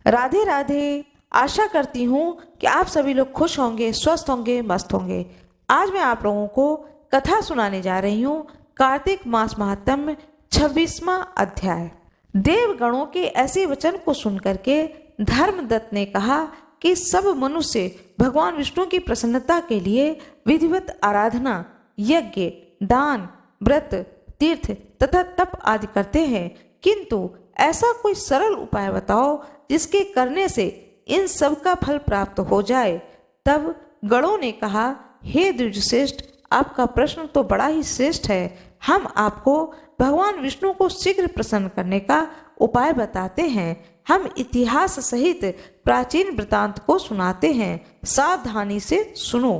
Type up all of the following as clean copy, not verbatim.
राधे राधे। आशा करती हूँ कि आप सभी लोग खुश होंगे, स्वस्थ होंगे, मस्त होंगे। आज मैं आप लोगों को कथा सुनाने जा रही हूँ। कार्तिक मास महात्म्य 26वां अध्याय। देवगणों के ऐसे वचन को सुनकर के धर्मदत्त ने कहा कि सब मनुष्य भगवान विष्णु की प्रसन्नता के लिए विधिवत आराधना, यज्ञ, दान, व्रत, तीर्थ तथा तप आदि करते हैं, किंतु ऐसा कोई सरल उपाय बताओ जिसके करने से इन सब का फल प्राप्त हो जाए। तब गणों ने कहा, हे द्विजश्रेष्ठ, आपका प्रश्न तो बड़ा ही श्रेष्ठ है। हम आपको भगवान विष्णु को शीघ्र प्रसन्न करने का उपाय बताते हैं। हम इतिहास सहित प्राचीन वृतांत को सुनाते हैं, सावधानी से सुनो।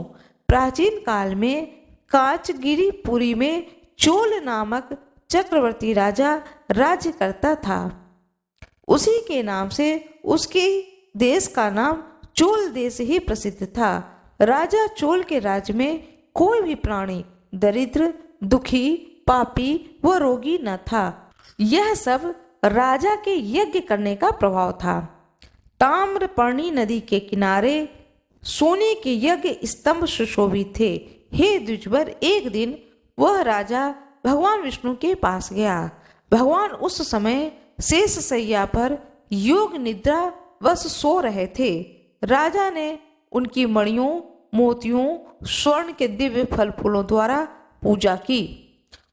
प्राचीन काल में कांचगिरीपुरी में चोल नामक चक्रवर्ती राजा राज्य करता था। उसी के नाम से उसके देश का नाम चोल देश ही प्रसिद्ध था। राजा चोल के राज्य में कोई भी प्राणी दरिद्र, दुखी, पापी व रोगी न था। यह सब राजा के यज्ञ करने का प्रभाव था। ताम्रपर्णी नदी के किनारे सोने के यज्ञ स्तंभ सुशोभित थे। हे द्विजवर, एक दिन वह राजा भगवान विष्णु के पास गया। भगवान उस समय शेष शैया पर योग निद्रा वश सो रहे थे। राजा ने उनकी मणियों, मोतियों, स्वर्ण के दिव्य फल फूलों द्वारा पूजा की।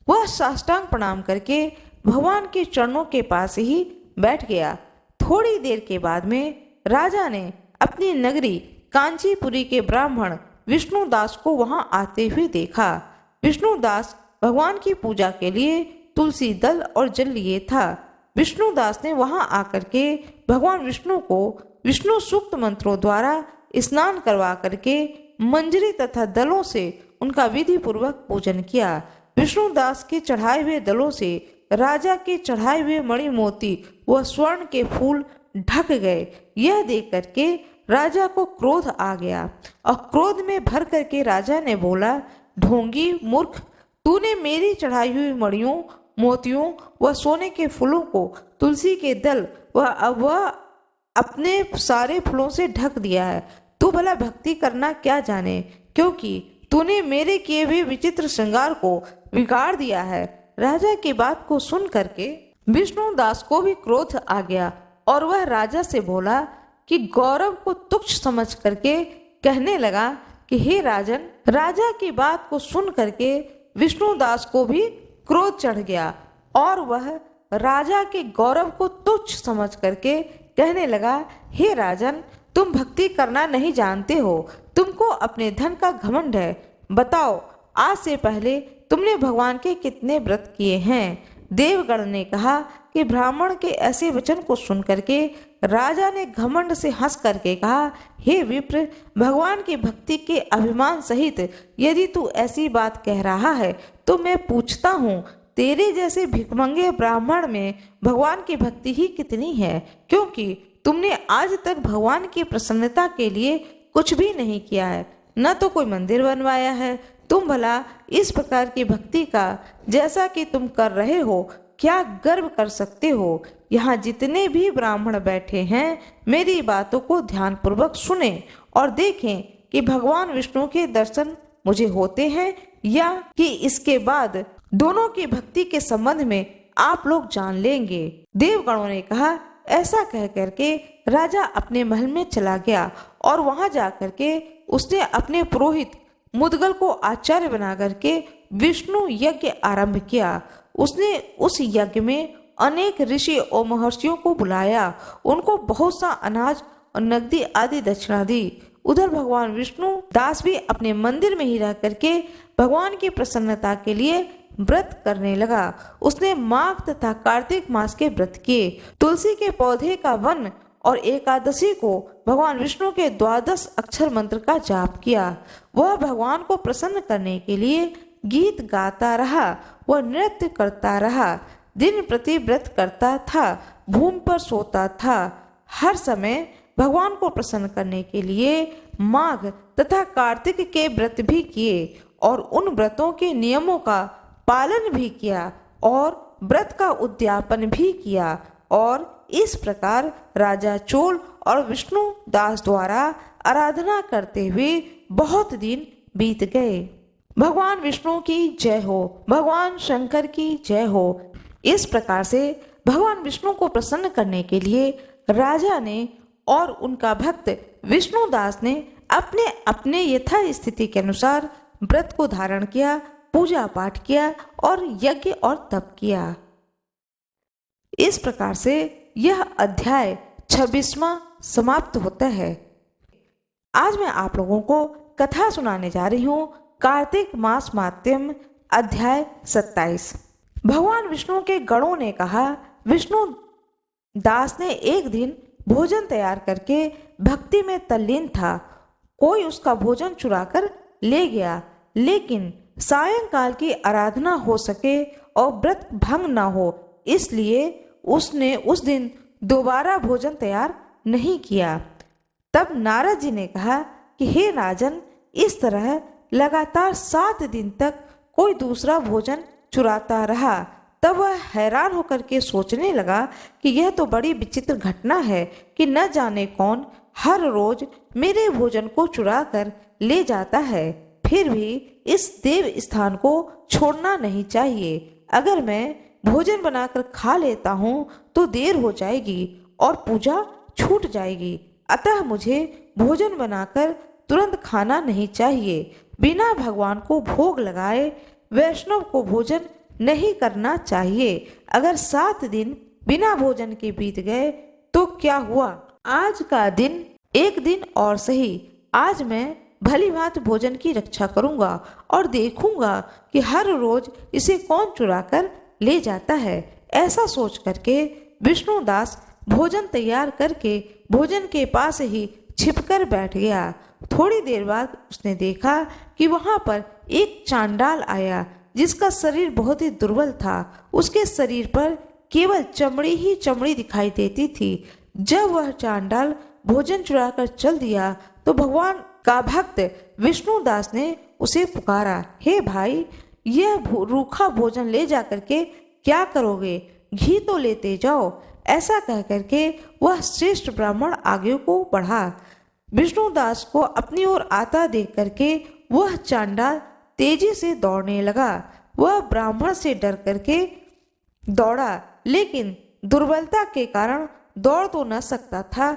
वह साष्टांग प्रणाम करके भगवान के चरणों के पास ही बैठ गया। थोड़ी देर के बाद में राजा ने अपनी नगरी कांचीपुरी के ब्राह्मण विष्णुदास को वहां आते हुए देखा। विष्णुदास भगवान की पूजा के लिए तुलसी दल और जल लिए था। विष्णुदास ने वहां आकर के भगवान विष्णु को विष्णु सूक्त मंत्रों द्वारा स्नान करवा करके मंजरी तथा दलों से उनका विधि पूर्वक पूजन किया। विष्णुदास के चढ़ाए हुए दलों से राजा के चढ़ाए हुए मणि मोती व स्वर्ण के फूल ढक गए। यह देख करके राजा को क्रोध आ गया और क्रोध में भर करके राजा ने बोला, ढोंगी मूर्ख, तूने मेरी चढ़ाई हुई मणियों, मोतियों व सोने के फूलों को तुलसी के दल व अपने सारे फूलों से ढक दिया है। तू भला भक्ति करना क्या जाने, क्योंकि तूने मेरे किए हुए विचित्र श्रृंगार को बिगाड़ दिया है। राजा की बात को सुन करके विष्णुदास को भी क्रोध आ गया और वह राजा से बोला कि गौरव को तुच्छ समझ करके कहने लगा कि हे राजन। राजा की बात को सुन करके विष्णुदास को भी क्रोध चढ़ गया और वह राजा के गौरव को तुच्छ समझ करके कहने लगा, हे राजन, तुम भक्ति करना नहीं जानते हो, तुमको अपने धन का घमंड है। बताओ, आज से पहले तुमने भगवान के कितने व्रत किए हैं? देवगण ने कहा कि ब्राह्मण के ऐसे वचन को सुन करके राजा ने घमंड से हंस करके कहा, हे विप्र, भगवान की भक्ति के अभिमान सहित यदि तू ऐसी बात कह रहा है तो मैं पूछता हूँ, तेरे जैसे भिखमंगे ब्राह्मण में भगवान की भक्ति ही कितनी है? क्योंकि तुमने आज तक भगवान की प्रसन्नता के लिए कुछ भी नहीं किया है, न तो कोई मंदिर बनवाया है। तुम भला इस प्रकार की भक्ति का जैसा कि तुम कर रहे हो क्या गर्व कर सकते हो? यहाँ जितने भी ब्राह्मण बैठे हैं, मेरी बातों को ध्यानपूर्वक सुने और देखें कि भगवान विष्णु के दर्शन मुझे होते हैं या कि इसके बाद दोनों की भक्ति के संबंध में आप लोग जान लेंगे। देवगणों ने कहा। ऐसा कह करके राजा अपने महल में चला गया और वहां जाकर के उसने अपने पुरोहित मुदगल को आचार्य बना करके विष्णु यज्ञ आरंभ किया। उसने उस यज्ञ में अनेक ऋषि और महर्षियों को बुलाया, उनको बहुत सा अनाज और नकदी आदि दक्षिणा दी। उधर भगवान विष्णु दास भी अपने मंदिर में ही रह करके भगवान की प्रसन्नता के लिए व्रत करने लगा। उसने माघ तथा कार्तिक मास के व्रत किए, तुलसी के पौधे का वन और एकादशी को भगवान विष्णु के 12 अक्षर मंत्र का जाप किया। वह भगवान को प्रसन्न करने के लिए गीत गाता रहा, वह नृत्य करता रहा, दिन प्रति व्रत करता था, भूमि पर सोता था। हर समय भगवान को प्रसन्न करने के लिए माघ तथा कार्तिक के व्रत भी किए और उन व्रतों के नियमों का पालन भी किया और व्रत का उद्यापन भी किया और इस प्रकार राजा चोल और विष्णु दास द्वारा आराधना करते हुए बहुत दिन बीत गए। भगवान विष्णु की जय हो, भगवान शंकर की जय हो। इस प्रकार से भगवान विष्णु को प्रसन्न करने के लिए राजा ने और उनका भक्त विष्णुदास ने अपने अपने यथा स्थिति के अनुसार व्रत को धारण किया, पूजा पाठ किया और यज्ञ और तप किया। इस प्रकार से यह अध्याय 26वां समाप्त होता है। आज मैं आप लोगों को कथा सुनाने जा रही हूँ कार्तिक मास महात्म्य अध्याय 27। भगवान विष्णु के गणों ने कहा, विष्णु दास ने एक दिन भोजन तैयार करके भक्ति में तल्लीन था। कोई उसका भोजन चुराकर ले गया, लेकिन सायंकाल की आराधना हो सके और व्रत भंग न हो, इसलिए उसने उस दिन दोबारा भोजन तैयार नहीं किया। तब नारद जी ने कहा कि हे राजन, इस तरह लगातार 7 दिन तक कोई दूसरा भोजन चुराता रहा। तब वह हैरान होकर के सोचने लगा कि यह तो बड़ी विचित्र घटना है कि न जाने कौन हर रोज मेरे भोजन को चुरा कर ले जाता है। फिर भी इस देव स्थान को छोड़ना नहीं चाहिए। अगर मैं भोजन बनाकर खा लेता हूँ तो देर हो जाएगी और पूजा छूट जाएगी। अतः मुझे भोजन बनाकर तुरंत खाना नहीं चाहिए। बिना भगवान को भोग लगाए वैष्णव को भोजन नहीं करना चाहिए। अगर 7 दिन बिना भोजन के बीत गए तो क्या हुआ? आज का दिन एक दिन और सही। आज मैं भली भांति भोजन की रक्षा करूंगा और देखूंगा कि हर रोज इसे कौन चुरा कर ले जाता है। ऐसा सोच करके विष्णुदास भोजन तैयार करके भोजन के पास ही छिपकर बैठ गया। थोड़ी देर बाद उसने देखा कि वहां पर एक चांडाल आया जिसका शरीर बहुत ही दुर्बल था। उसके शरीर पर केवल चमड़ी ही चमड़ी दिखाई देती थी। जब वह चांडाल भोजन चुराकर चल दिया तो भगवान का भक्त विष्णुदास ने उसे पुकारा, हे भाई, यह रूखा भोजन ले जाकर के क्या करोगे? घी तो लेते जाओ। ऐसा कह करके वह श्रेष्ठ ब्राह्मण आगे को बढ़ा। विष्णुदास को अपनी ओर आता देख करके वह चांडाल तेजी से दौड़ने लगा। वह ब्राह्मण से डर करके दौड़ा, लेकिन दुर्बलता के कारण दौड़ तो न सकता था।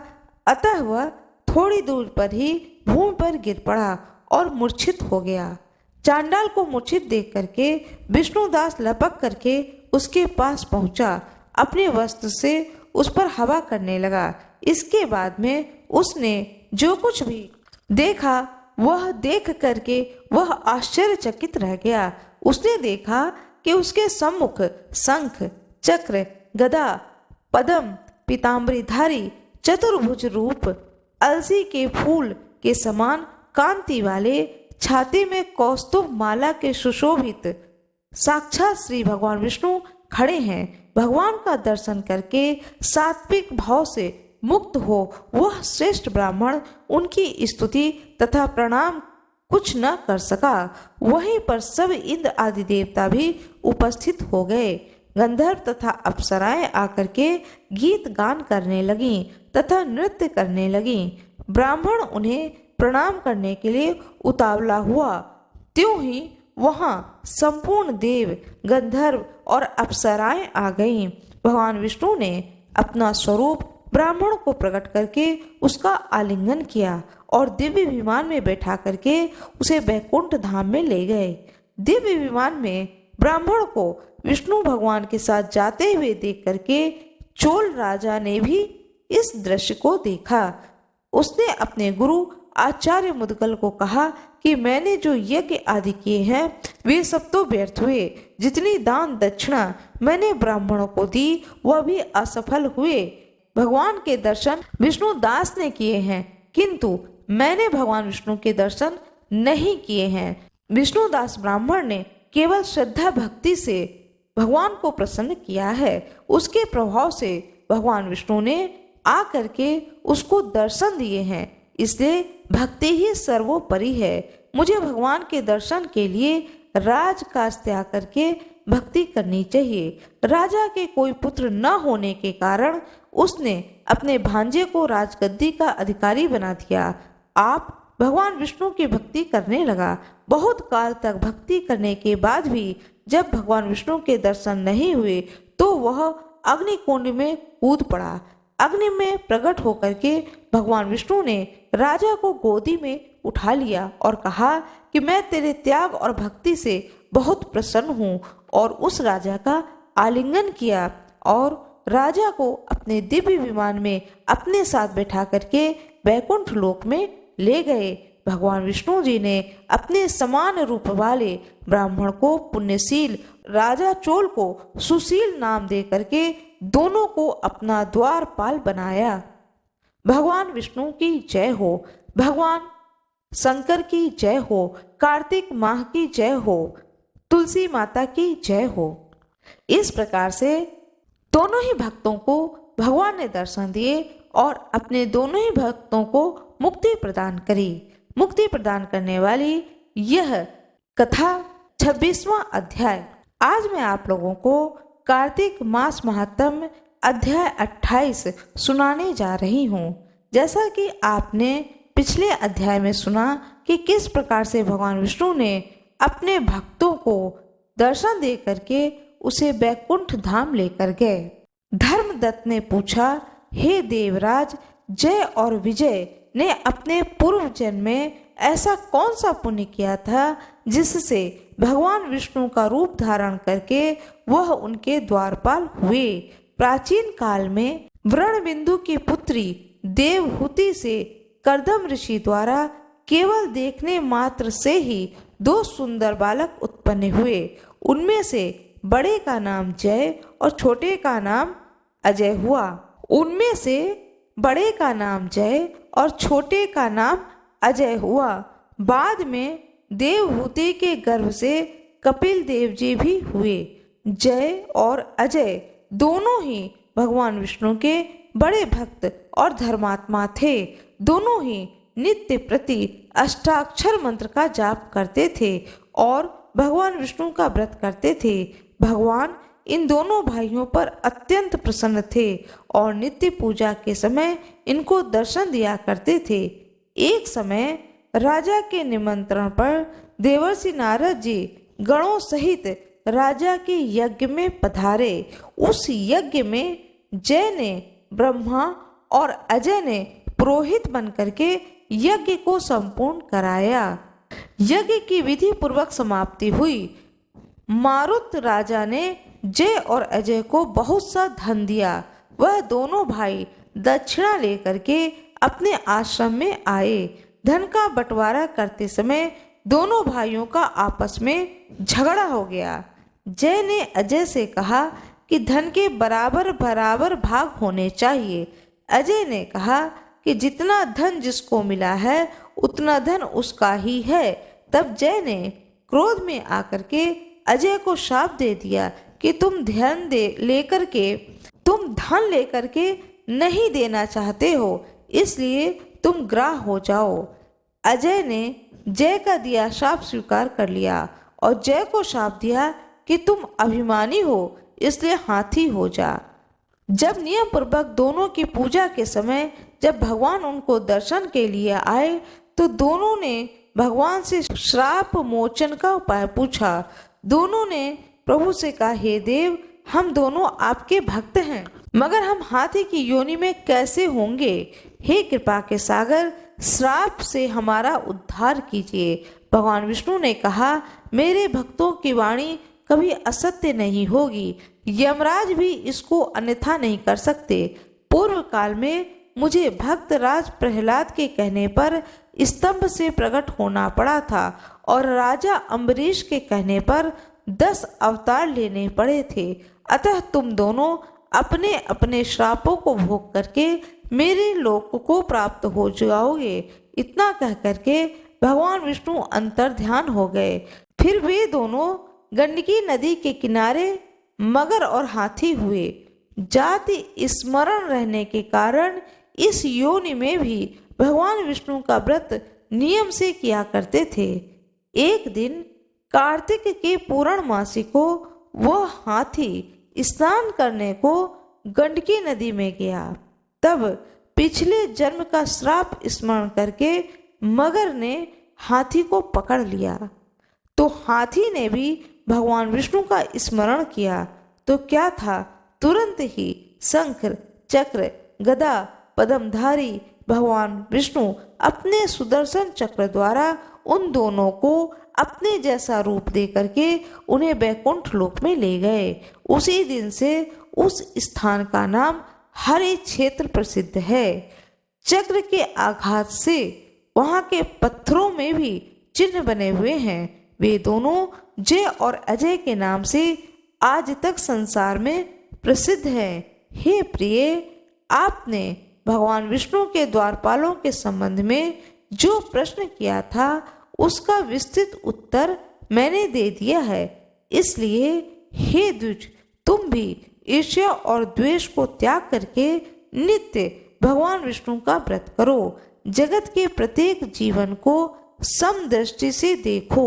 अतः वह थोड़ी दूर पर ही भूमि पर गिर पड़ा और मूर्छित हो गया। चांडाल को मूर्छित देख करके विष्णुदास लपक करके उसके पास पहुंचा, अपने वस्त्र से उस पर हवा करने लगा। इसके बाद में उसने जो कुछ भी देखा वह देख करके वह आश्चर्यचकित रह गया। उसने देखा कि उसके सम्मुख शंख, चक्र, गदा, पद्म, पीताम्बरीधारी, चतुर्भुज रूप, अलसी के फूल के समान कांति वाले, छाती में कौस्तुभ माला के सुशोभित साक्षात श्री भगवान विष्णु खड़े हैं। भगवान का दर्शन करके सात्विक भाव से मुक्त हो वह श्रेष्ठ ब्राह्मण उनकी स्तुति तथा प्रणाम कुछ न कर सका। वहीं पर सब इंद्र आदि देवता भी उपस्थित हो गए। गंधर्व तथा अप्सराएं आकर के गीत गान करने लगीं तथा नृत्य करने लगीं। ब्राह्मण उन्हें प्रणाम करने के लिए उतावला हुआ। त्यों ही वहां संपूर्ण देव, गंधर्व और अप्सराएं आ गईं। भगवान विष्णु ने अपना स्वरूप ब्राह्मण को प्रकट करके उसका आलिंगन किया और दिव्य विमान में बैठा करके उसे वैकुंठ धाम में ले गए। दिव्य विमान में ब्राह्मण को विष्णु भगवान के साथ जाते हुए देख करके चोल राजा ने भी इस दृश्य को देखा। उसने अपने गुरु आचार्य मुदगल को कहा कि मैंने जो यज्ञ आदि किए हैं वे सब तो व्यर्थ हुए। जितनी दान दक्षिणा मैंने ब्राह्मणों को दी वह भी असफल हुए। भगवान के दर्शन विष्णु दास ने किए हैं, किंतु मैंने भगवान विष्णु के दर्शन नहीं किए हैं। विष्णुदास ब्राह्मण ने केवल श्रद्धा भक्ति से भगवान को प्रसन्न किया है। उसके प्रभाव से भगवान विष्णु ने आकर के उसको दर्शन दिए हैं। इसलिए भक्ति ही सर्वोपरि है। मुझे भगवान के दर्शन के लिए राजकाज त्याग करके भक्ति करनी चाहिए। राजा के कोई पुत्र न होने के कारण उसने अपने भांजे को राजगद्दी का अधिकारी बना दिया। आप भगवान विष्णु की भक्ति करने लगा। बहुत काल तक भक्ति करने के बाद भी जब भगवान विष्णु के दर्शन नहीं हुए तो वह अग्निकुंड में कूद पड़ा। अग्नि में प्रकट होकर के भगवान विष्णु ने राजा को गोदी में उठा लिया और कहा कि मैं तेरे त्याग और भक्ति से बहुत प्रसन्न हूँ, और उस राजा का आलिंगन किया और राजा को अपने दिव्य विमान में अपने साथ बैठा करके वैकुंठ लोक में ले गए। भगवान विष्णु जी ने अपने समान रूप वाले ब्राह्मण को पुण्यशील, राजा चोल को सुशील नाम दे करके दोनों को अपना द्वारपाल बनाया। भगवान विष्णु की जय हो, भगवान शंकर की जय हो, कार्तिक माह की जय हो, तुलसी माता की जय हो। इस प्रकार से दोनों ही भक्तों को भगवान ने दर्शन दिए और अपने दोनों ही भक्तों को मुक्ति प्रदान करी। मुक्ति प्रदान करने वाली यह कथा 26वां अध्याय। आज मैं आप लोगों को कार्तिक मास महात्म्य अध्याय 28 सुनाने जा रही हूँ। जैसा कि आपने पिछले अध्याय में सुना कि किस प्रकार से भगवान विष्णु ने अपने भक्तों को दर्शन दे करके उसे बैकुंठ धाम लेकर गए। धर्मदत्त ने पूछा, हे देवराज, जय और विजय ने अपने पूर्व जन्म में ऐसा कौन सा पुण्य किया था जिससे भगवान विष्णु का रूप धारण करके वह उनके द्वारपाल हुए। प्राचीन काल में वृणबिंदु की पुत्री देवहूति से कर्दम ऋषि द्वारा केवल देखने मात्र से ही 2 सुंदर बालक उत्पन्न हुए। उनमें से बड़े का नाम जय और छोटे का नाम अजय हुआ। उनमें से बड़े का नाम जय और छोटे का नाम अजय हुआ। बाद में देवहूति के गर्भ से कपिल देव जी भी हुए। जय और अजय दोनों ही भगवान विष्णु के बड़े भक्त और धर्मात्मा थे। दोनों ही नित्य प्रति अष्टाक्षर मंत्र का जाप करते थे और भगवान विष्णु का व्रत करते थे। भगवान इन दोनों भाइयों पर अत्यंत प्रसन्न थे और नित्य पूजा के समय इनको दर्शन दिया करते थे। एक समय राजा के निमंत्रण पर देवर्षि नारद जी गणों सहित राजा के यज्ञ में पधारे। उस यज्ञ में जय ने ब्रह्मा और अजय ने पुरोहित बनकर के यज्ञ को संपूर्ण कराया। यज्ञ की विधि पूर्वक समाप्ति हुई। मारुत राजा ने जय और अजय को बहुत सा धन दिया। वह दोनों भाई दक्षिणा लेकर के अपने आश्रम में आए। धन का बंटवारा करते समय दोनों भाइयों का आपस में झगड़ा हो गया। जय ने अजय से कहा कि धन के बराबर बराबर भाग होने चाहिए। अजय ने कहा कि जितना धन जिसको मिला है उतना धन उसका ही है। तब जय ने क्रोध में आकर के अजय को शाप दे दिया कि तुम धन लेकर के नहीं देना चाहते हो, इसलिए तुम ग्राह हो जाओ। अजय ने जय का दिया शाप स्वीकार कर लिया और जय को शाप दिया कि तुम अभिमानी हो, इसलिए हाथी हो जा। जब नियम पूर्वक दोनों की पूजा के समय जब भगवान उनको दर्शन के लिए आए तो दोनों ने भगवान से श्राप मोचन का उपाय पूछा। दोनों ने प्रभु से कहा, हे देव, हम दोनों आपके भक्त हैं, मगर हम हाथी की योनि में कैसे होंगे? हे कृपा के सागर, श्राप से हमारा उद्धार कीजिए। भगवान विष्णु ने कहा, मेरे भक्तों की वाणी कभी असत्य नहीं होगी। यमराज भी इसको अन्यथा नहीं कर सकते। पूर्व काल में मुझे भक्त राज प्रहलाद के कहने पर स्तंभ से प्रकट होना पड़ा था और राजा अम्बरीश के कहने पर 10 अवतार लेने पड़े थे। अतः तुम दोनों अपने अपने श्रापों को भोग करके मेरे लोक को प्राप्त हो जाओगे। इतना कह करके भगवान विष्णु अंतर ध्यान हो गए। फिर वे दोनों गंडकी नदी के किनारे मगर और हाथी हुए। जाति स्मरण रहने के कारण इस योनि में भी भगवान विष्णु का व्रत नियम से किया करते थे। एक दिन कार्तिक के पूर्णमासी को वह हाथी स्नान करने को गंडकी नदी में गया। तब पिछले जन्म का श्राप स्मरण करके मगर ने हाथी को पकड़ लिया। तो हाथी ने भी भगवान विष्णु का स्मरण किया तो क्या था, तुरंत ही शंख चक्र गदा पद्मधारी भगवान विष्णु अपने सुदर्शन चक्र द्वारा उन दोनों को अपने जैसा रूप दे करके उन्हें बैकुंठ लोक में ले गए। उसी दिन से उस स्थान का नाम हरि क्षेत्र प्रसिद्ध है। चक्र के आघात से वहां के पत्थरों में भी चिन्ह बने हुए हैं। वे दोनों जय और अजय के नाम से आज तक संसार में प्रसिद्ध हैं। हे प्रिय, आपने भगवान विष्णु के द्वारपालों के संबंध में जो प्रश्न किया था उसका विस्तृत उत्तर मैंने दे दिया है। इसलिए हे द्विज, तुम भी ईर्ष्या और द्वेष को त्याग करके नित्य भगवान विष्णु का व्रत करो। जगत के प्रत्येक जीवन को समदृष्टि से देखो।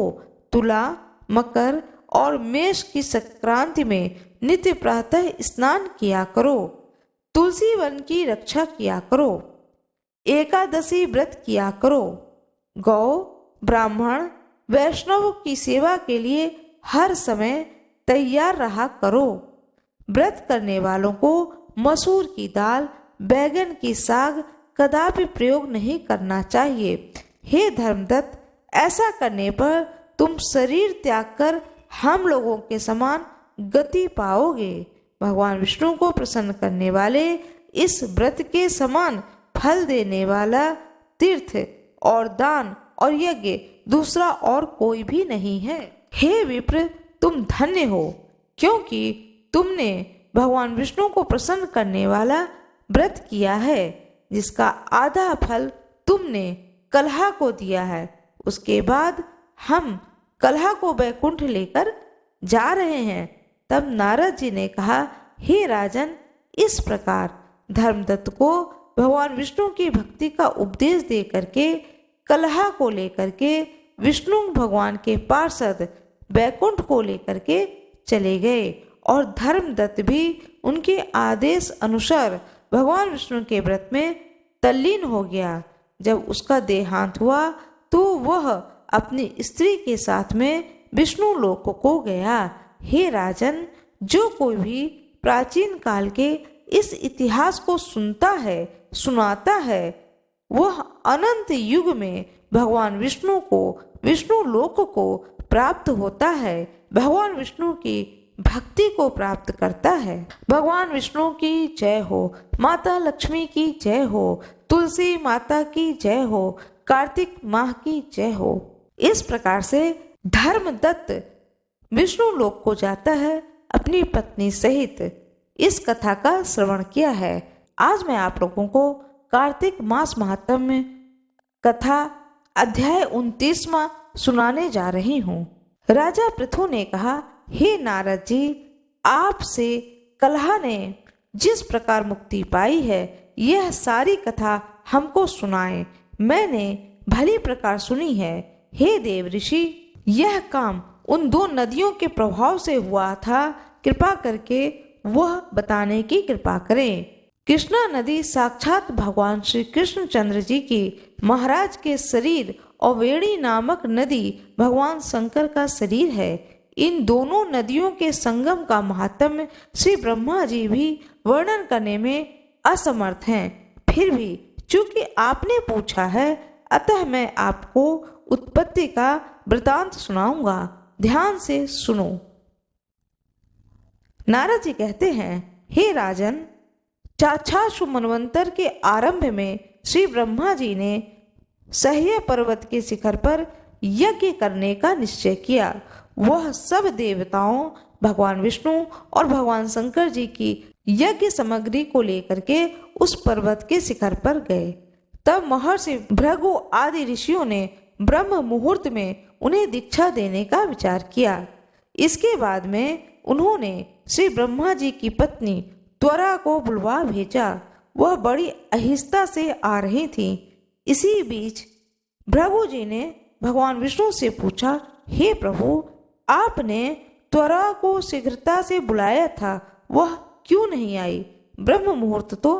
तुला, मकर और मेष की संक्रांति में नित्य प्रातः स्नान किया करो। तुलसी वन की रक्षा किया करो। एकादशी व्रत किया करो। गौ, ब्राह्मण, वैष्णव की सेवा के लिए हर समय तैयार रहा करो। व्रत करने वालों को मसूर की दाल, बैगन की साग कदापि प्रयोग नहीं करना चाहिए। हे धर्मदत्त, ऐसा करने पर तुम शरीर त्याग कर हम लोगों के समान गति पाओगे। भगवान विष्णु को प्रसन्न करने वाले इस व्रत के समान फल देने वाला तीर्थ और दान और यज्ञ दूसरा और कोई भी नहीं है। हे विप्र, तुम धन्य हो, क्योंकि तुमने भगवान विष्णु को प्रसन्न करने वाला व्रत किया है, जिसका आधा फल तुमने कलहा को दिया है। उसके बाद हम कलहा को बैकुंठ लेकर जा रहे हैं। तब नारद जी ने कहा, हे राजन, इस प्रकार धर्मदत्त को भगवान विष्णु की भक्ति का उपदेश दे करके कलहा को लेकर के विष्णु भगवान के पार्षद बैकुंठ को लेकर के चले गए और धर्मदत्त भी उनके आदेश अनुसार भगवान विष्णु के व्रत में तल्लीन हो गया। जब उसका देहांत हुआ तो वह अपनी स्त्री के साथ में विष्णु लोक को गया। हे राजन, जो कोई भी प्राचीन काल के इस इतिहास को सुनता है, सुनाता है, वह अनंत युग में भगवान विष्णु को, विष्णु लोक को प्राप्त होता है, भगवान विष्णु की भक्ति को प्राप्त करता है। भगवान विष्णु की जय हो, माता लक्ष्मी की जय हो, तुलसी माता की जय हो, कार्तिक माह की जय हो। इस प्रकार से धर्मदत्त विष्णु लोक को जाता है अपनी पत्नी सहित। इस कथा का श्रवण किया है। आज मैं आप लोगों को कार्तिक मास महात्म्य कथा अध्याय 29वां सुनाने जा रही हूँ। राजा पृथु ने कहा, हे नारद जी, आपसे कलहा ने जिस प्रकार मुक्ति पाई है यह सारी कथा हमको सुनाए। मैंने भली प्रकार सुनी है। हे देव ऋषि, यह काम उन दो नदियों के प्रभाव से हुआ था, कृपा करके वह बताने की कृपा करें। कृष्णा नदी साक्षात भगवान श्री कृष्णचंद्र जी की महाराज के शरीर और वेणी नामक नदी भगवान शंकर का शरीर है। इन दोनों नदियों के संगम का महात्म्य श्री ब्रह्मा जी भी वर्णन करने में असमर्थ हैं। फिर भी चूंकि आपने पूछा है, अतः मैं आपको उत्पत्ति का वृतांत सुनाऊंगा। ध्यान से सुनो। नारद जी कहते हैं, हे राजन, चाक्षाश्व मनवंतर के आरंभ में श्री ब्रह्मा जी ने सह्य पर्वत के शिखर पर यज्ञ करने का निश्चय किया। वह सब देवताओं, भगवान विष्णु और भगवान शंकर जी की यज्ञ सामग्री को लेकर के उस पर्वत के शिखर पर गए। तब महर्षि भृगु आदि ऋषियों ने ब्रह्म मुहूर्त में उन्हें दीक्षा देने का विचार किया। इसके बाद में उन्होंने श्री ब्रह्मा जी की पत्नी त्वरा को बुलवा भेजा। वह बड़ी अहिंसता से आ रही थी। इसी बीच भृगु जी ने भगवान विष्णु से पूछा, हे प्रभु, आपने त्वरा को शीघ्रता से बुलाया था वह क्यों नहीं आई? ब्रह्म मुहूर्त तो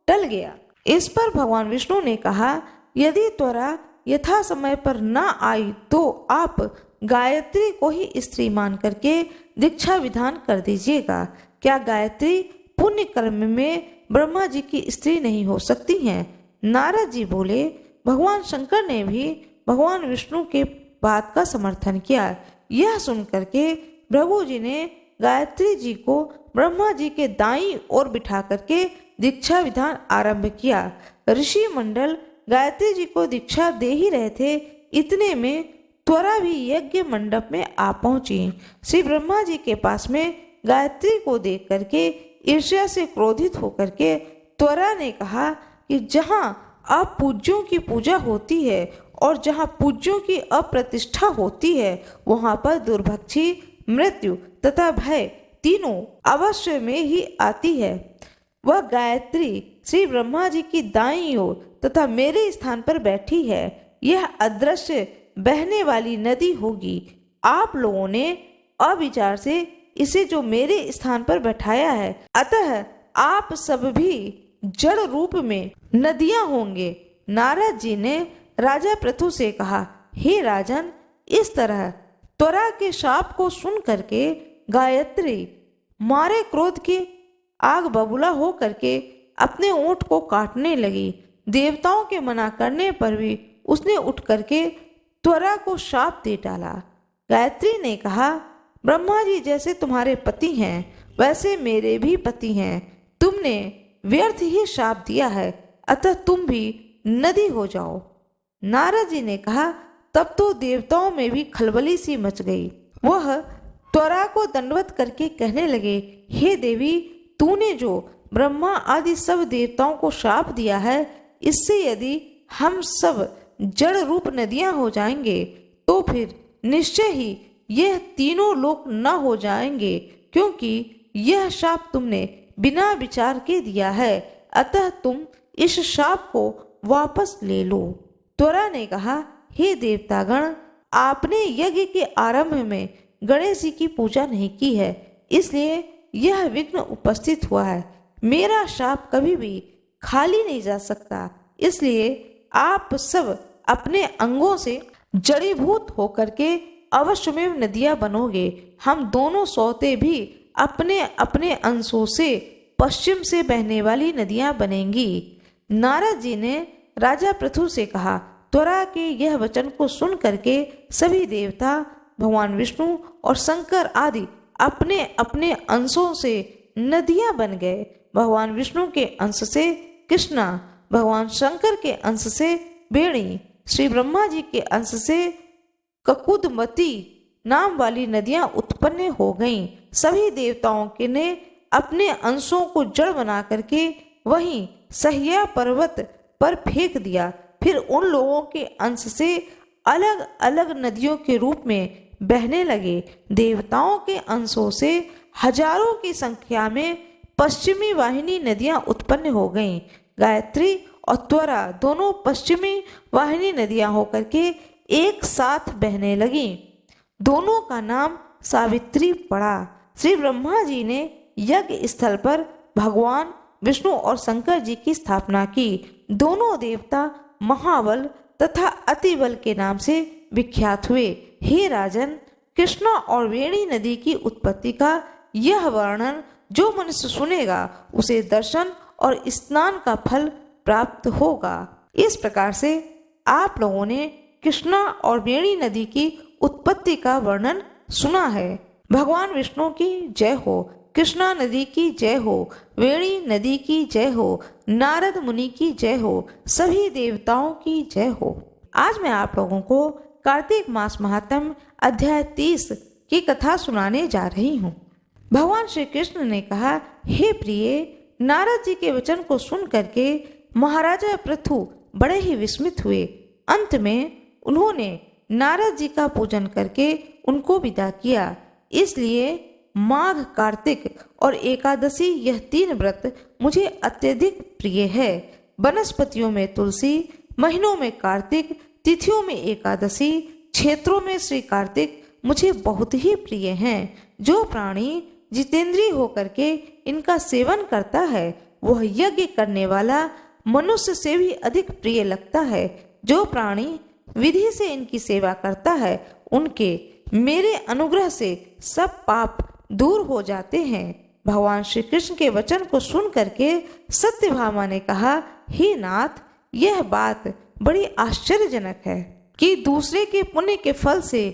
टल गया। इस पर भगवान विष्णु ने कहा, यदि त्वरा यथा समय पर न आई तो आप गायत्री को ही स्त्री मान करके दीक्षा विधान कर दीजिएगा। क्या गायत्री पुण्य कर्म में ब्रह्मा जी की स्त्री नहीं हो सकती हैं? नारद जी बोले, भगवान शंकर ने भी भगवान विष्णु के बात का समर्थन किया। यह सुन करके प्रभु जी ने गायत्री जी को ब्रह्मा जी के दाईं ओर बिठा करके दीक्षा विधान आरंभ किया। ऋषि मंडल गायत्री जी को दीक्षा दे ही रहे थे, इतने में त्वरा भी यज्ञ मंडप में आ पहुंची। श्री ब्रह्मा जी के पास में गायत्री को देख करके ईर्ष्या से क्रोधित होकर के त्वरा ने कहा कि जहाँ अपूज्यों की पूजा होती है और जहाँ पूज्यों की अप्रतिष्ठा होती है वहाँ पर दुर्भक्षी, मृत्यु तथा भय तीनों अवश्य में ही आती है। वह गायत्री श्री ब्रह्मा जी की दाईं ओर तथा मेरे स्थान पर बैठी है। यह अदृश्य बहने वाली नदी होगी। आप लोगों ने अविचार से इसे जो मेरे स्थान पर बैठाया है, अतः आप सब भी जड़ रूप में नदियां होंगे। नारद जी ने राजा पृथु से कहा, हे राजन, इस तरह त्वरा के शाप को सुन करके गायत्री मारे क्रोध के आग बबूला हो करके अपने ऊंट को काटने लगी। देवताओं के मना करने पर भी उसने उठ करके त्वरा को शाप दे डाला। गायत्री ने कहा, ब्रह्मा जी जैसे तुम्हारे पति हैं वैसे मेरे भी पति हैं। तुमने व्यर्थ ही शाप दिया है, अतः तुम भी नदी हो जाओ। नारद जी ने कहा, तब तो देवताओं में भी खलबली सी मच गई। वह त्वरा को दंडवत करके कहने लगे, हे देवी, तूने जो ब्रह्मा आदि सब देवताओं को शाप दिया है, इससे यदि हम सब जड़ रूप नदियां हो जाएंगे तो फिर निश्चय ही यह तीनों लोक न हो जाएंगे, क्योंकि यह शाप तुमने बिना विचार के दिया है। अतः तुम इस शाप को वापस ले लो। त्वरा ने कहा, हे देवतागण, आपने यज्ञ के आरंभ में गणेश जी की पूजा नहीं की है, इसलिए यह विघ्न उपस्थित हुआ है। मेरा शाप कभी भी खाली नहीं जा सकता, इसलिए आप सब अपने अंगों से जड़ीभूत होकर के अवश्य में नदियां बनोगे। हम दोनों सौते भी अपने अपने अंशों से पश्चिम से बहने वाली नदियां बनेंगी। नारद जी ने राजा पृथु से कहा, त्वरा के यह वचन को सुन करके सभी देवता, भगवान विष्णु और शंकर आदि अपने अपने अंशों से नदियां बन गए। भगवान विष्णु के अंश से कृष्णा, भगवान शंकर के अंश से बेणी, श्री ब्रह्मा जी के अंश से ककुदमती नाम वाली नदियां उत्पन्न हो गईं। सभी देवताओं के ने अपने अंशों को जड़ बना करके वहीं सह्या पर्वत पर फेंक दिया। फिर उन लोगों के अंश से अलग अलग नदियों के रूप में बहने लगे। देवताओं के अंशों से हजारों की संख्या में पश्चिमी वाहिनी नदियां उत्पन्न हो गईं। गायत्री और त्वरा दोनों पश्चिमी वाहिनी नदियां होकर के एक साथ बहने लगीं। दोनों का नाम सावित्री पड़ा। श्री ब्रह्मा जी ने यज्ञ स्थल पर भगवान विष्णु और शंकर जी की स्थापना की। दोनों देवता महाबल तथा अतिबल के नाम से विख्यात हुए। हे राजन, कृष्णा और वेणी नदी की उत्पत्ति का यह वर्णन जो मनुष्य सुनेगा उसे दर्शन और स्नान का फल प्राप्त होगा। इस प्रकार से आप लोगों ने कृष्णा और वेणी नदी की उत्पत्ति का वर्णन सुना है। भगवान विष्णु की जय हो, कृष्णा नदी की जय हो, वेणी नदी की जय हो, नारद मुनि की जय हो, सभी देवताओं की जय हो। आज मैं आप लोगों को कार्तिक मास महात्म्य अध्याय 30 की कथा सुनाने जा रही हूँ। भगवान श्री कृष्ण ने कहा, हे प्रिय, नारद जी के वचन को सुन करके महाराजा पृथु बड़े ही विस्मित हुए। अंत में उन्होंने नारद जी का पूजन करके उनको विदा किया। इसलिए माघ, कार्तिक और एकादशी यह 3 व्रत मुझे अत्यधिक प्रिय है। वनस्पतियों में तुलसी, महीनों में कार्तिक, तिथियों में एकादशी, क्षेत्रों में श्री कार्तिक मुझे बहुत ही प्रिय हैं। जो प्राणी जितेंद्रिय होकर के इनका सेवन करता है वह यज्ञ करने वाला मनुष्य से भी अधिक प्रिय लगता है। जो प्राणी विधि से इनकी सेवा करता है उनके मेरे अनुग्रह से सब पाप दूर हो जाते हैं। भगवान श्री कृष्ण के वचन को सुन करके सत्यभामा ने कहा, हे नाथ, यह बात बड़ी आश्चर्यजनक है कि दूसरे के पुण्य के फल से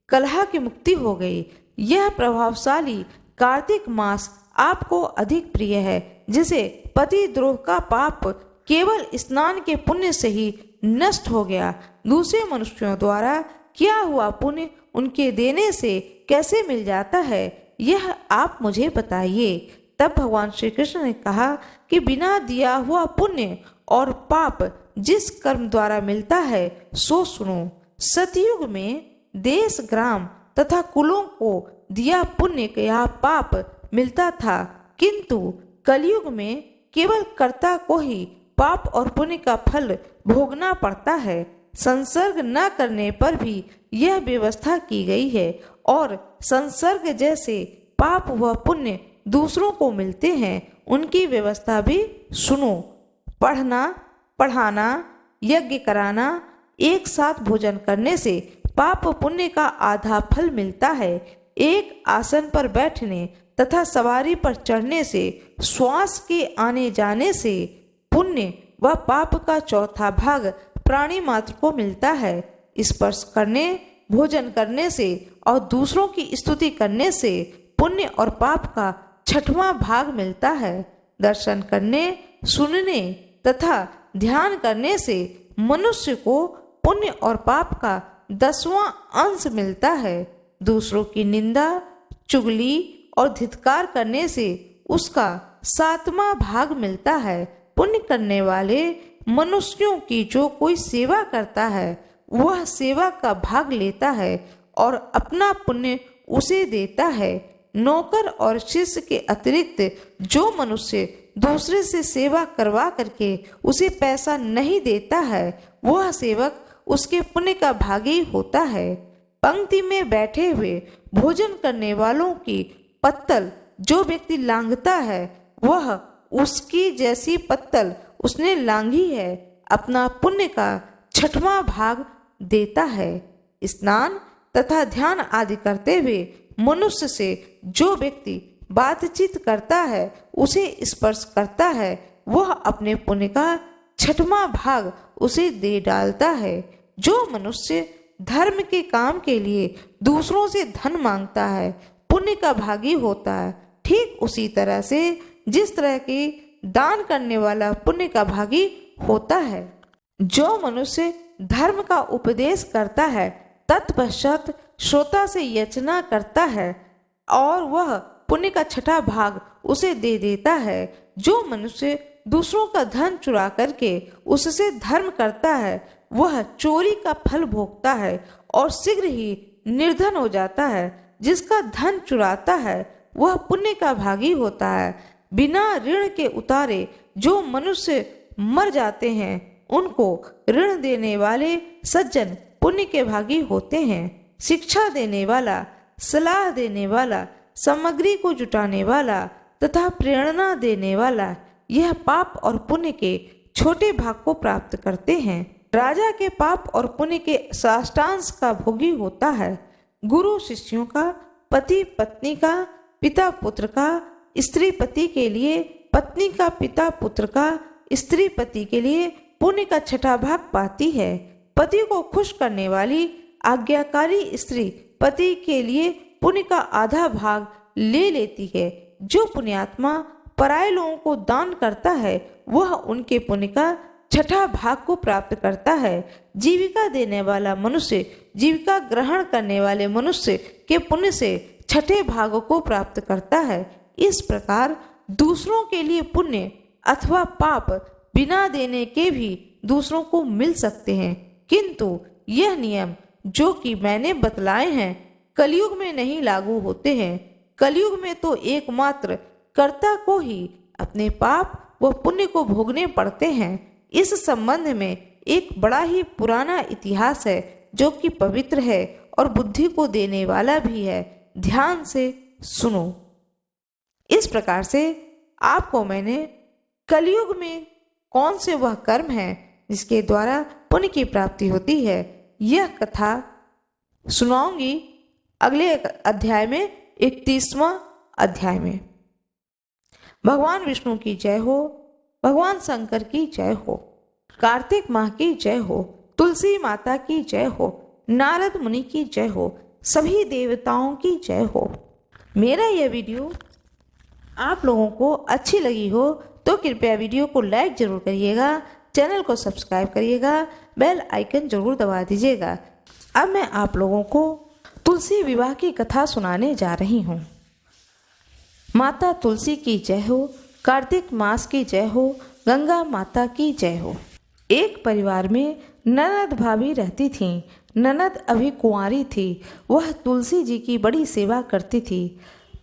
कलह की मुक्ति हो गई। यह प्रभावशाली कार्तिक मास आपको अधिक प्रिय है, जिसे पति द्रोह का पाप केवल स्नान के पुण्य से ही नष्ट हो गया। दूसरे मनुष्यों द्वारा किया हुआ पुण्य उनके देने से कैसे मिल जाता है, यह आप मुझे बताइए। तब भगवान श्री कृष्ण ने कहा कि बिना दिया हुआ पुण्य और पाप जिस कर्म द्वारा मिलता है सो सुनो। सतयुग में देश, ग्राम तथा कुलों को दिया पुण्य या पाप मिलता था, किंतु कलयुग में केवल कर्ता को ही पाप और पुण्य का फल भोगना पड़ता है। संसर्ग न करने पर भी यह व्यवस्था की गई है और संसर्ग जैसे पाप व पुण्य दूसरों को मिलते हैं उनकी व्यवस्था भी सुनो। पढ़ना, पढ़ाना, यज्ञ कराना, एक साथ भोजन करने से पाप पुण्य का आधा फल मिलता है। एक आसन पर बैठने तथा सवारी पर चढ़ने से, श्वास के आने जाने से पुण्य व पाप का चौथा भाग प्राणी मात्र को मिलता है। स्पर्श करने, भोजन करने से और दूसरों की स्तुति करने से पुण्य और पाप का छठवां भाग मिलता है। दर्शन करने, सुनने तथा ध्यान करने से मनुष्य को पुण्य और पाप का 10वां अंश मिलता है। दूसरों की निंदा, चुगली और धिक्कार करने से उसका 7वां भाग मिलता है। पुण्य करने वाले मनुष्यों की जो कोई सेवा करता है वह सेवा का भाग लेता है और अपना पुण्य उसे देता है। नौकर और शिष्य के अतिरिक्त जो मनुष्य दूसरे से सेवा करवा करके उसे पैसा नहीं देता है वह सेवक उसके पुण्य का भागी होता है। पंक्ति में बैठे हुए भोजन करने वालों की पत्तल जो व्यक्ति लांघता है वह उसकी जैसी पत्तल उसने लांघी है, अपना पुण्य का 6वां भाग देता है। स्नान तथा ध्यान आदि करते हुए मनुष्य से जो व्यक्ति बातचीत करता है, उसे स्पर्श करता है, वह अपने पुण्य का 6वां भाग उसे दे डालता है। जो मनुष्य धर्म के काम के लिए दूसरों से धन मांगता है पुण्य का भागी होता है। ठीक उसी तरह से जिस तरह की दान करने वाला पुण्य का भागी होता है। जो मनुष्य धर्म का उपदेश करता है तत्पश्चात श्रोता से याचना करता है और वह पुण्य का 6वां भाग उसे दे देता है। जो मनुष्य दूसरों का धन चुरा करके उससे धर्म करता है वह चोरी का फल भोगता है और शीघ्र ही निर्धन हो जाता है। जिसका धन चुराता है वह पुण्य का भागी होता है। बिना ऋण के उतारे जो मनुष्य मर जाते हैं उनको ऋण देने वाले सज्जन पुण्य के भागी होते हैं। शिक्षा देने वाला, सलाह देने वाला, सामग्री को जुटाने वाला तथा प्रेरणा देने वाला यह पाप और पुण्य के छोटे भाग को प्राप्त करते हैं। राजा के पाप और पुण्य के साष्टांश का भोगी होता है। गुरु शिष्यों का, पति पत्नी का, पिता पुत्र का, स्त्री पति के लिए, पत्नी का पिता पुत्र का, स्त्री पति के लिए पुण्य का 6वां भाग पाती है। पति को खुश करने वाली आज्ञाकारी स्त्री पति के लिए पुण्य का आधा भाग ले लेती है। जो पुण्यात्मा पराये लोगों को दान करता है वह उनके पुण्य का 6वां भाग को प्राप्त करता है। जीविका देने वाला मनुष्य जीविका ग्रहण करने वाले मनुष्य के पुण्य से 6ठे भाग को प्राप्त करता है। इस प्रकार दूसरों के लिए पुण्य अथवा पाप बिना देने के भी दूसरों को मिल सकते हैं, किंतु यह नियम जो कि मैंने बतलाए हैं कलयुग में नहीं लागू होते हैं। कलयुग में तो एकमात्र कर्ता को ही अपने पाप व पुण्य को भोगने पड़ते हैं। इस संबंध में एक बड़ा ही पुराना इतिहास है जो कि पवित्र है और बुद्धि को देने वाला भी है। ध्यान से सुनो। इस प्रकार से आपको मैंने कलयुग में कौन से वह कर्म है जिसके द्वारा पुण्य की प्राप्ति होती है, यह कथा सुनाऊंगी अगले अध्याय में, 31वां अध्याय में। भगवान विष्णु की जय हो, भगवान शंकर की जय हो, कार्तिक माह की जय हो, तुलसी माता की जय हो, नारद मुनि की जय हो, सभी देवताओं की जय हो। मेरा यह वीडियो आप लोगों को अच्छी लगी हो तो कृपया वीडियो को लाइक जरूर करिएगा, चैनल को सब्सक्राइब करिएगा, बेल आइकन जरूर दबा दीजिएगा। अब मैं आप लोगों को तुलसी विवाह की कथा सुनाने जा रही हूँ। माता तुलसी की जय हो, कार्तिक मास की जय हो, गंगा माता की जय हो। एक परिवार में ननद भाभी रहती थीं। ननद अभी कुंवारी थी। वह तुलसी जी की बड़ी सेवा करती थी,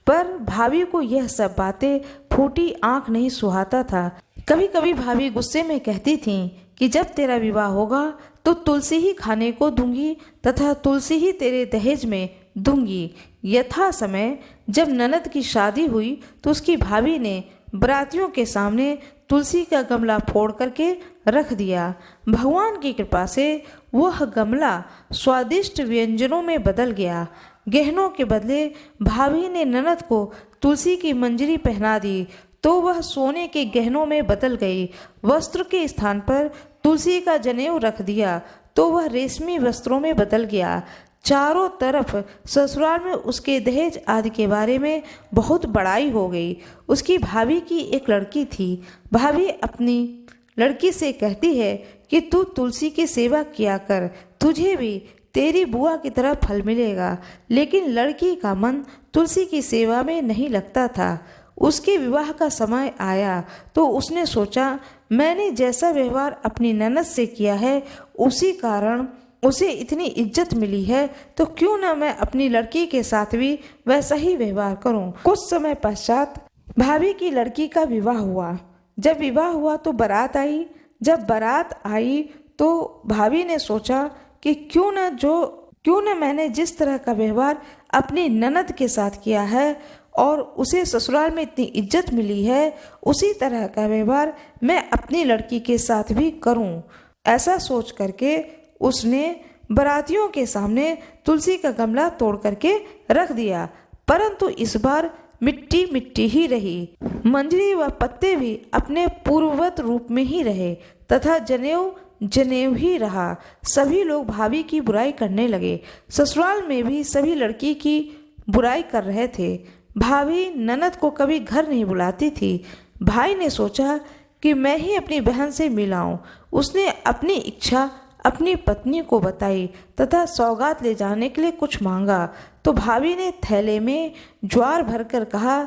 पर भाभी को यह सब बातें फूटी आंख नहीं सुहाता था। कभी कभी भाभी गुस्से में कहती थीं कि जब तेरा विवाह होगा तो तुलसी ही खाने को दूंगी तथा तुलसी ही तेरे दहेज में दूंगी। यथा समय जब ननद की शादी हुई तो उसकी भाभी ने बरातियों के सामने तुलसी का गमला फोड़ करके रख दिया। भगवान की कृपा से वह गमला स्वादिष्ट व्यंजनों में बदल गया। गहनों के बदले भाभी ने ननद को तुलसी की मंजरी पहना दी तो वह सोने के गहनों में बदल गई। वस्त्र के स्थान पर तुलसी का जनेऊ रख दिया तो वह रेशमी वस्त्रों में बदल गया। चारों तरफ ससुराल में उसके दहेज आदि के बारे में बहुत बड़ाई हो गई। उसकी भाभी की एक लड़की थी। भाभी अपनी लड़की से कहती है कि तू तुलसी की सेवा किया कर, तुझे भी तेरी बुआ की तरह फल मिलेगा। लेकिन लड़की का मन तुलसी की सेवा में नहीं लगता था। उसके विवाह का समय आया तो उसने सोचा, मैंने जैसा व्यवहार अपनी ननद से किया है उसी कारण उसे इतनी इज्जत मिली है, तो क्यों न मैं अपनी लड़की के साथ भी वैसा ही व्यवहार करूं। कुछ समय पश्चात भाभी की लड़की का विवाह हुआ। जब विवाह हुआ तो बारात आई। जब बारात आई तो भाभी ने सोचा कि क्यों न मैंने जिस तरह का व्यवहार अपनी ननद के साथ किया है और उसे ससुराल में इतनी इज्जत मिली है, उसी तरह का व्यवहार मैं अपनी लड़की के साथ भी करूं। ऐसा सोच करके उसने बरातियों के सामने तुलसी का गमला तोड़ करके रख दिया, परंतु इस बार मिट्टी मिट्टी ही रही। मंजरी व पत्ते भी अपने पूर्ववत रूप में ही रहे तथा जनेऊ जनेऊ ही रहा। सभी लोग भाभी की बुराई करने लगे। ससुराल में भी सभी लड़की की बुराई कर रहे थे। भाभी ननद को कभी घर नहीं बुलाती थी। भाई ने सोचा कि मैं ही अपनी बहन से मिलाऊं। उसने अपनी इच्छा अपनी पत्नी को बताई तथा सौगात ले जाने के लिए कुछ मांगा तो भाभी ने थैले में ज्वार भरकर कहा,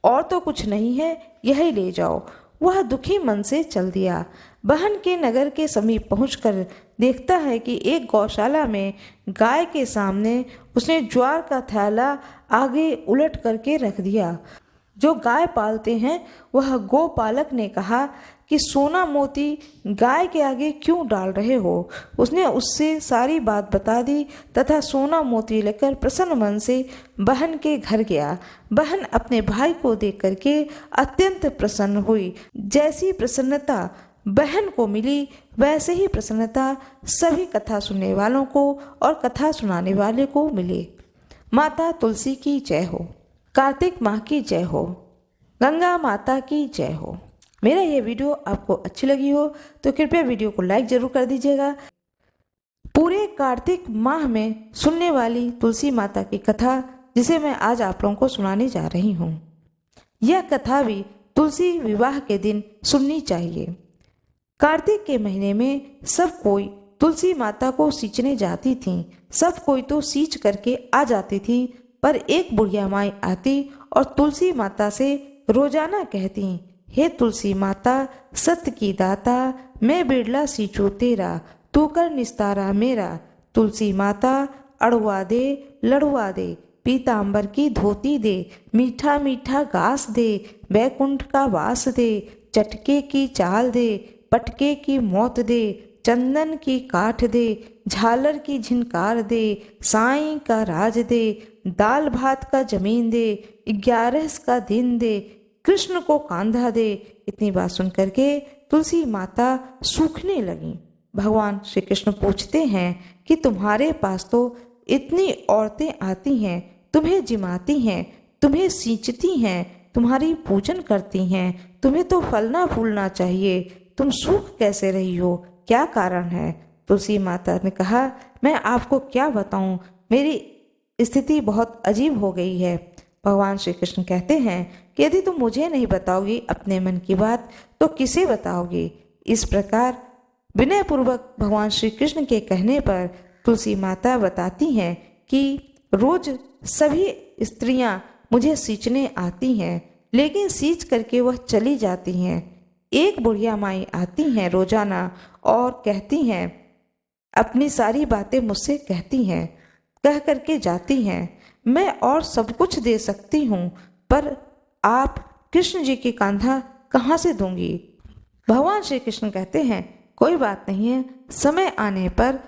और तो कुछ नहीं है, यही ले जाओ। वह दुखी मन से चल दिया। बहन के नगर के समीप पहुंचकर देखता है कि एक गौशाला में गाय के सामने उसने ज्वार का थैला आगे उलट करके रख दिया। जो गाय पालते हैं वह गोपालक ने कहा कि सोना मोती गाय के आगे क्यों डाल रहे हो। उसने उससे सारी बात बता दी तथा सोना मोती लेकर प्रसन्न मन से बहन के घर गया। बहन अपने भाई को देख करके अत्यंत प्रसन्न हुई। जैसी प्रसन्नता बहन को मिली वैसे ही प्रसन्नता सभी कथा सुनने वालों को और कथा सुनाने वाले को मिली। माता तुलसी की जय हो, कार्तिक माह की जय हो, गंगा माता की जय हो। मेरा ये वीडियो आपको अच्छी लगी हो तो कृपया वीडियो को लाइक जरूर कर दीजिएगा। पूरे कार्तिक माह में सुनने वाली तुलसी माता की कथा जिसे मैं आज आप लोगों को सुनाने जा रही हूँ, यह कथा भी तुलसी विवाह के दिन सुननी चाहिए। कार्तिक के महीने में सब कोई तुलसी माता को सींचने जाती थी। सब कोई तो सींच करके आ जाती थी, पर एक बुढ़िया माई आती और तुलसी माता से रोजाना कहती, हे तुलसी माता सत्य की दाता, मैं बिरला सींचू तेरा, तू कर निस्तारा मेरा। तुलसी माता अड़वा दे लड़वा दे, पीतांबर की धोती दे, मीठा मीठा घास दे, बैकुंठ का वास दे, चटके की चाल दे, पटके की मौत दे, चंदन की काठ दे, झालर की झिनकार दे, साईं का राज दे, दाल भात का जमीन दे, 11 का दिन दे, कृष्ण को कांधा दे। इतनी बात सुन करके तुलसी माता सूखने लगी। भगवान श्री कृष्ण पूछते हैं कि तुम्हारे पास तो इतनी औरतें आती हैं, तुम्हें जिमाती हैं, तुम्हें सींचती हैं, तुम्हारी पूजन करती हैं, तुम्हें तो फलना फूलना चाहिए, तुम सूख कैसे रही हो, क्या कारण है? तुलसी माता ने कहा, मैं आपको क्या बताऊं, मेरी स्थिति बहुत अजीब हो गई है। भगवान श्री कृष्ण कहते हैं कि यदि तुम मुझे नहीं बताओगी अपने मन की बात तो किसे बताओगी? इस प्रकार विनयपूर्वक भगवान श्री कृष्ण के कहने पर तुलसी माता बताती हैं कि रोज सभी स्त्रियां मुझे सींचने आती हैं, लेकिन सींच करके वह चली जाती हैं। एक बुढ़िया माई आती हैं रोजाना और कहती हैं, अपनी सारी बातें मुझसे कहती हैं, कह करके जाती हैं, मैं और सब कुछ दे सकती हूँ, पर आप कृष्ण जी की कांधा कहाँ से दूंगी? भगवान श्री कृष्ण कहते हैं, कोई बात नहीं है, समय आने पर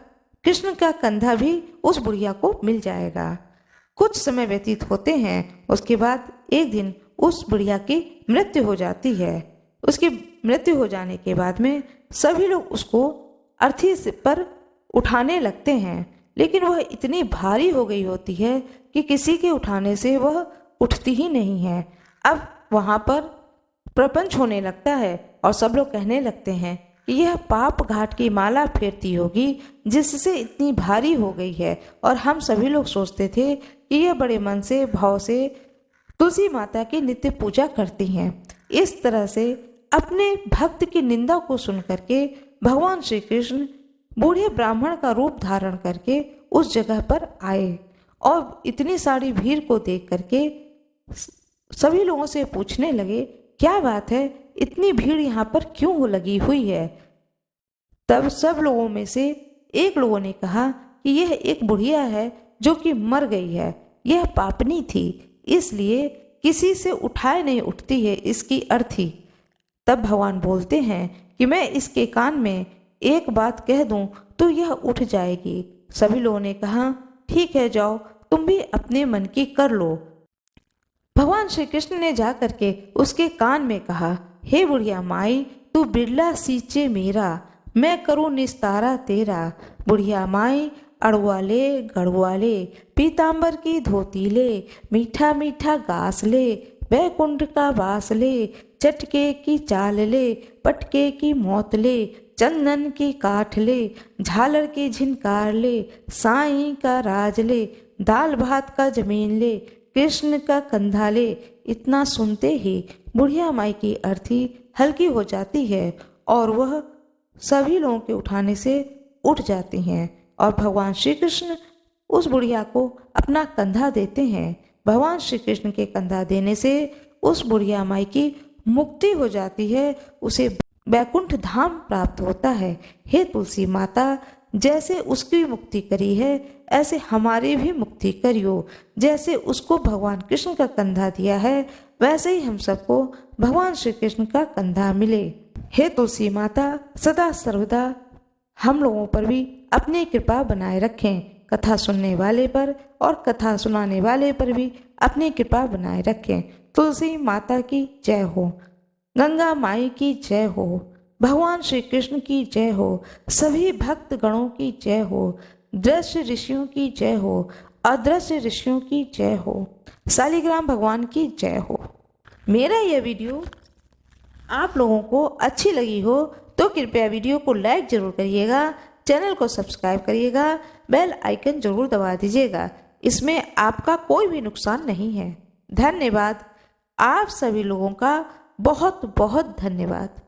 कृष्ण का कंधा भी उस बुढ़िया को मिल जाएगा। कुछ समय व्यतीत होते हैं, उसके बाद एक दिन उस बुढ़िया की मृत्यु हो जाती है। उसकी मृत्यु हो जाने के बाद में सभी लोग उसको अर्थी पर उठाने लगते हैं, लेकिन वह इतनी भारी हो गई होती है कि किसी के उठाने से वह उठती ही नहीं है। अब वहाँ पर प्रपंच होने लगता है और सब लोग कहने लगते हैं कि यह पाप घाट की माला फेरती होगी जिससे इतनी भारी हो गई है। और हम सभी लोग सोचते थे कि यह बड़े मन से भाव से तुलसी माता की नित्य पूजा करती हैं। इस तरह से अपने भक्त की निंदा को सुन करके भगवान श्री कृष्ण बूढ़े ब्राह्मण का रूप धारण करके उस जगह पर आए और इतनी सारी भीड़ को देख करके सभी लोगों से पूछने लगे, क्या बात है, इतनी भीड़ यहाँ पर क्यों लगी हुई है? तब सब लोगों में से एक लोगों ने कहा कि यह एक बुढ़िया है जो कि मर गई है, यह पापनी थी, इसलिए किसी से उठाए नहीं उठती है इसकी अर्थी। तब भगवान बोलते हैं कि मैं इसके कान में एक बात कह दूं तो यह उठ जाएगी। सभी लोगों ने कहा, ठीक है, जाओ, तुम भी अपने मन की कर लो। भगवान श्री कृष्ण ने जा करके उसके कान में कहा, हे बुढ़िया माई, तू बिरला सींचे मेरा, मैं करूँ निस्तारा तेरा। बुढ़िया माई, अड़ुआ ले गड़ुआ ले, पीताम्बर की धोती ले, मीठा मीठा घास ले, बैकुंठ का वास ले, चटके की चाल ले, पटके की मौत ले, चंदन की काठ ले, झालर की झिनकार ले, साईं का राज ले, दाल भात का जमीन ले, कृष्ण का कंधा ले। इतना सुनते ही बुढ़िया माई की अर्थी हल्की हो जाती है और वह सभी लोगों के उठाने से उठ जाती हैं और भगवान श्री कृष्ण उस बुढ़िया को अपना कंधा देते हैं। भगवान श्री कृष्ण के कंधा देने से उस बुढ़िया माई की मुक्ति हो जाती है, उसे बैकुंठ धाम प्राप्त होता है। हे तुलसी माता, जैसे उसकी मुक्ति करी है ऐसे हमारी भी मुक्ति करियो। जैसे उसको भगवान कृष्ण का कंधा दिया है वैसे ही हम सबको भगवान श्री कृष्ण का कंधा मिले। हे तुलसी माता, सदा सर्वदा हम लोगों पर भी अपनी कृपा बनाए रखें। कथा सुनने वाले पर और कथा सुनाने वाले पर भी अपनी कृपा बनाए रखें। तुलसी माता की जय हो, गंगा माई की जय हो, भगवान श्री कृष्ण की जय हो, सभी भक्त गणों की जय हो, दृश्य ऋषियों की जय हो, अदृश्य ऋषियों की जय हो, शालिग्राम भगवान की जय हो। मेरा यह वीडियो आप लोगों को अच्छी लगी हो तो कृपया वीडियो को लाइक जरूर करिएगा, चैनल को सब्सक्राइब करिएगा, बेल आइकन जरूर दबा दीजिएगा। इसमें आपका कोई भी नुकसान नहीं है। धन्यवाद। आप सभी लोगों का बहुत बहुत धन्यवाद।